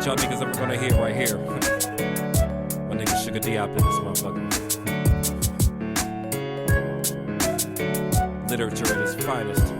that y'all niggas ever gonna hear right here. My nigga Sugar D up in this motherfucker. Literature at its finest.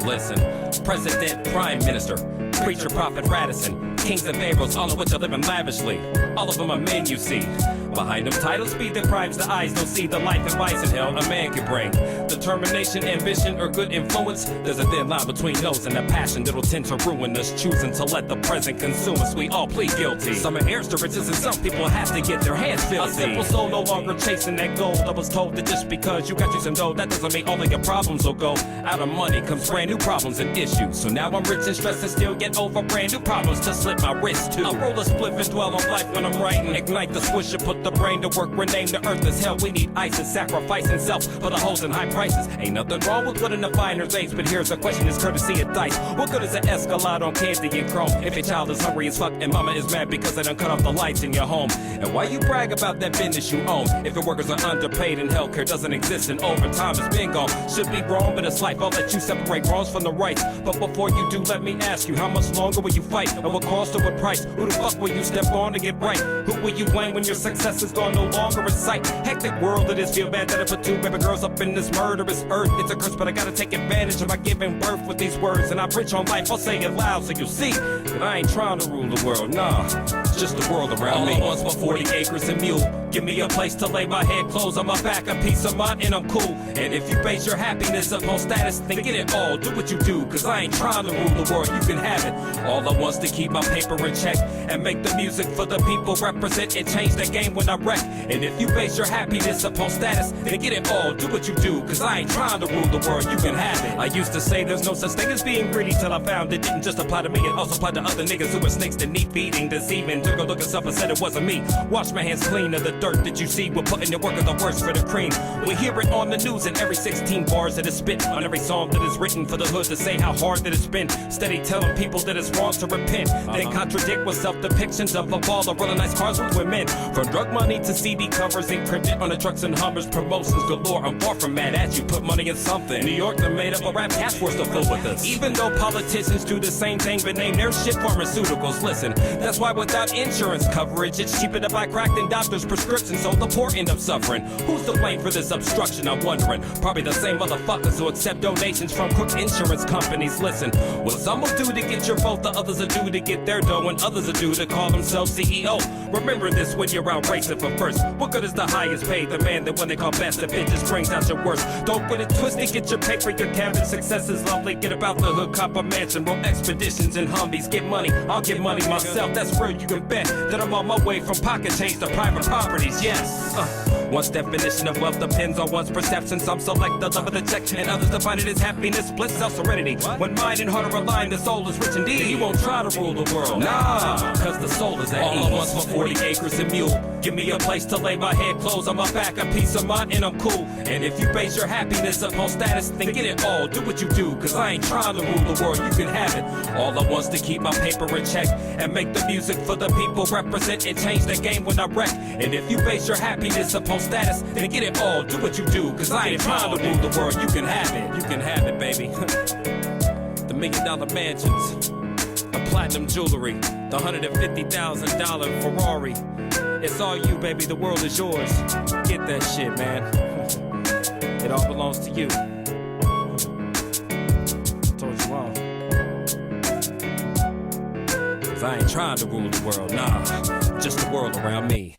Listen, President, Prime Minister, Preacher, Prophet, Radisson, Kings and Pharaohs, all of which are living lavishly. All of them are men, you see. Behind them titles be their crimes, the eyes don't see the life and vice in hell a man can bring. Determination, ambition, or good influence, there's a thin line between those and the passion that'll tend to ruin us. Choosing to let the present consume us, we all plead guilty. Some are heirs to riches and some people have to get their hands filthy. A simple soul no longer chasing that gold. I was told that just because you got you some dough, that doesn't mean all of your problems will go. Out of money comes brand new problems and issues. So now I'm rich and stressed and still get over brand new problems to slip my wrist too. I roll a spliff and dwell on life when I'm writing. Ignite the switch and put the brain to work. Rename the earth as hell. We need ice and sacrifice and self for the hoes and high prices. Ain't nothing wrong with putting the finer's age, but here's a question: is courtesy of dice? What good is an Escalade on candy and chrome if your child is hungry as fuck and mama is mad because they done cut off the lights in your home? And why you brag about that business you own if your workers are underpaid and healthcare doesn't exist and overtime has been gone? Should be wrong, but it's life. I'll let you separate wrongs from the rights. But before you do, let me ask you: how much longer will you fight? At what cost or what price? Who the fuck will you step on to get right? Who will you blame when your success is gone, no longer in sight? Hectic world it is. Feel bad that I put two baby girls up in this murderous earth. It's a curse, but I gotta take advantage of my giving birth with these words. And I preach on life, I'll say it loud so you'll see that I ain't trying to rule the world, nah. It's just the world around me. All I want's my 40 acres and mule. Give me a place to lay my head, clothes on my back, a piece of mind, and I'm cool. And if you base your happiness upon status, then get it all, do what you do, cause I ain't trying to rule the world, you can have it. All I want's to keep my paper in check and make the music for the people represent and change the game when I wreck. And if you base your happiness upon status, then get it all, do what you do, cause I ain't trying to rule the world, you can have it. I used to say there's no such thing as being greedy till I found it didn't just apply to me, it also applied to other niggas who were snakes that need feeding, deceiving. Took a look at self and said it wasn't me. Wash my hands clean of the dirt that you see. We're putting the work of the worst for the cream. We hear it on the news in every 16 bars that is spit, on every song that is written for the hood to say how hard that it's been. Steady telling people that it's wrong to repent, then contradict with self-depictions of a baller rolling nice cars with women. From drug money to CD covers encrypted on the trucks and Hummers, promotions galore. I'm far from mad at you, put money in something. New York done made up a rap task force to fill with us. Even though politicians do the same thing but name their shit pharmaceuticals. Listen, that's why without insurance coverage it's cheaper to buy crack than doctors' prescriptions, so the poor end up suffering. Who's to blame for this obstruction, I'm wondering? Probably the same motherfuckers who accept donations from crook insurance companies. Listen, what some will do to get your vote, the others will do to get their dough, and others will do to call themselves CEO. Remember this when you're out racing for first. What good is the highest paid? The man that when they call best, if it just brings out your worst. Don't get it twisted, get your paper, your cabin. Success is lovely, get about the hood, cop a mansion, roll expeditions and Humvees. Get money, I'll get money myself. That's where you can bet that I'm on my way from pocket change to private properties, yes. One's definition of wealth depends on one's perception. Some select the love of the check, and others define it as happiness, bliss, self-serenity. When mind and heart are aligned, the soul is rich indeed. You won't try to rule the world, nah, cause the soul is at ease. All I want's my 40 acres and mule. Give me a place to lay my head, clothes on my back, a piece of mind, and I'm cool. And if you base your happiness upon status, then get it all, do what you do, cause I ain't trying to rule the world, you can have it. All I want's to keep my paper in check and make the music for the people represent and change the game when I wreck. And if you base your happiness upon status, then get it all, do what you do, cause I ain't trying to rule the world, you can have it. You can have it, baby. The $1 million mansions, the platinum jewelry, the $150,000 Ferrari. It's all you, baby, the world is yours. Get that shit, man. It all belongs to you. Told you wrong. Cause I ain't trying to rule the world, nah. Just the world around me.